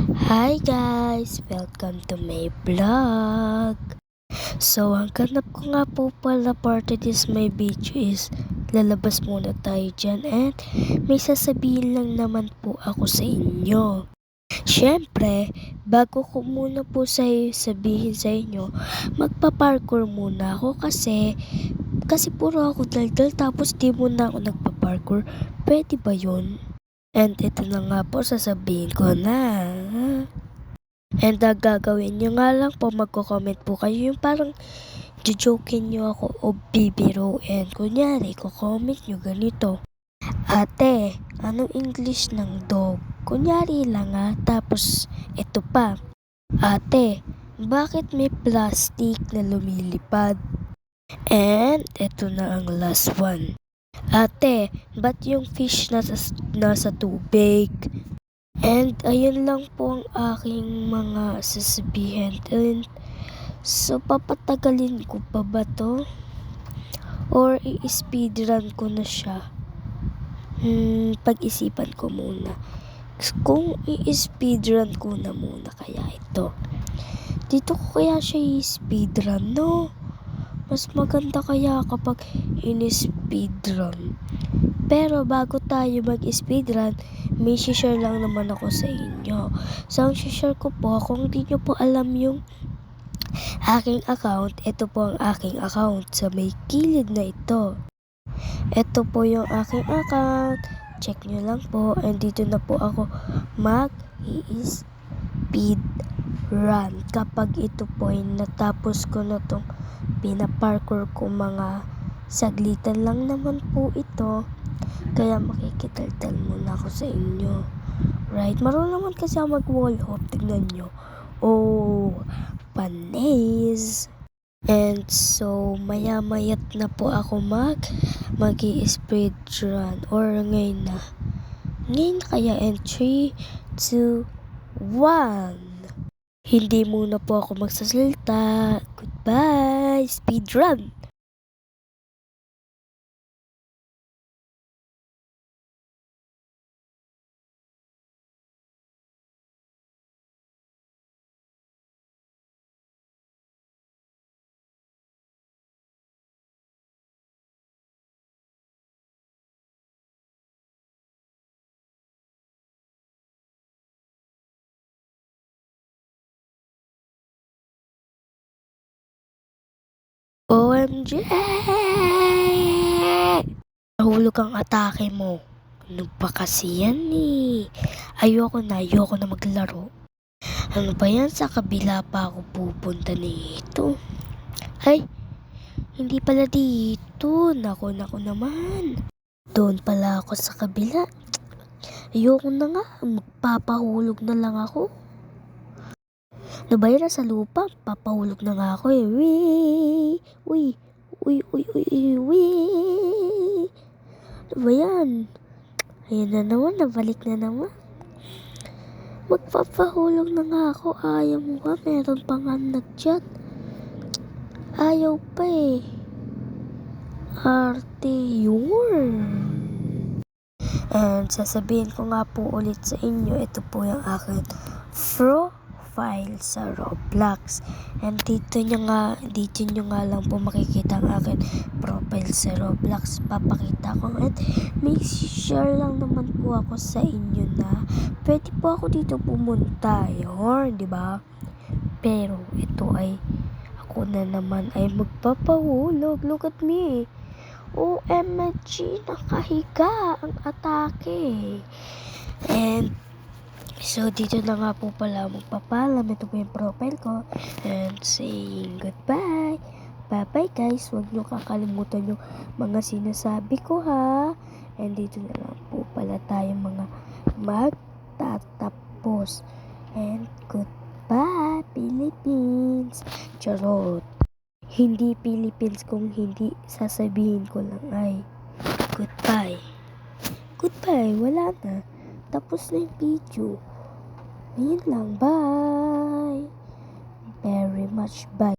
Hi guys! Welcome to my vlog! So, ang ganap ko nga po pala for today's my video is lalabas muna tayo dyan and may sasabihin lang naman po ako sa inyo. Siyempre, bago ko muna po sabihin sa inyo, magpa-parkour muna ako kasi puro ako daldal tapos di muna ako nagpa-parkour. Pwede ba yun? And ito na nga po sasabihin ko na. And ang gagawin nyo nga lang po, magko-comment po kayo yung parang jojokin nyo ako o bibiruin. Kunyari, ko-comment nyo ganito. Ate, anong English ng dog? Kunyari lang tapos ito pa. Ate, bakit may plastic na lumilipad? And ito na ang last one. Ate, ba't yung fish nasa tubig? And ayun lang po ang aking mga sasabihin. And so papatagalin ko pa ba to? Or i-speedrun ko na siya? Pag-isipan ko muna. Kung i-speedrun ko na muna kaya ito. Dito ko kaya siya i-speedrun, no? Mas maganda kaya kapag in-speedrun. Pero bago tayo mag-speedrun, may share lang naman ako sa inyo. So, ang share ko po, kung hindi nyo po alam yung aking account, ito po ang aking account sa may kilid na ito. Ito po yung aking account. Check nyo lang po. And dito na po ako mag-speedrun. Kapag ito po ay natapos ko na itong pinaparkour ko mga saglitan lang naman po ito. Kaya makikitaldal muna ako sa inyo. Right? Marunong naman kasi ako mag-wall hop. Tignan nyo. Oh, panis. And so, maya-mayat na po ako mag-i-speedrun. Or ngayon na. Ngayon na kaya. And 3, 2, 1. Hindi muna po ako magsasalita. Goodbye. Speedrun. OMG! Nahulog ang atake mo. Ano ba kasi yan eh? Ayoko na maglaro. Ano ba yan? Sa kabila pa ako pupunta nito. Ay, hindi pala dito. Nako naman. Doon pala ako sa kabila. Ayoko na nga. Magpapahulog na lang ako. Ano ba yan? Sa lupa? Papahulog na nga ako eh. Wee! Uy! Ano ba yan? Ayun na naman. Nabalik na naman. Magpapahulog na nga ako. Ayaw mo ba? Meron pa nga nag-chat. Ayaw pa eh. Arte yun. And sasabihin ko nga po ulit sa inyo, ito po yung aking profile sa Roblox. And dito nyo nga lang po makikita ang aking profile sa Roblox. Papakita ko. And may share lang naman po ako sa inyo na pwede po ako dito pumunta. Yun, diba? Pero ito ay ako na naman ay magpapahulog. Look at me. OMG, nakahiga ang atake. And so dito na nga po pala magpapalam. Ito po yung profile ko. And saying goodbye. Bye-bye guys. Huwag nyo kakalimutan yung mga sinasabi ko ha. And dito na lang po pala tayo mga magtatapos. And goodbye Philippines. Charot. Hindi Philippines kung hindi sasabihin ko lang ay goodbye. Goodbye, wala na. Tapos na yung video. Ayun lang, bye. Very much bye.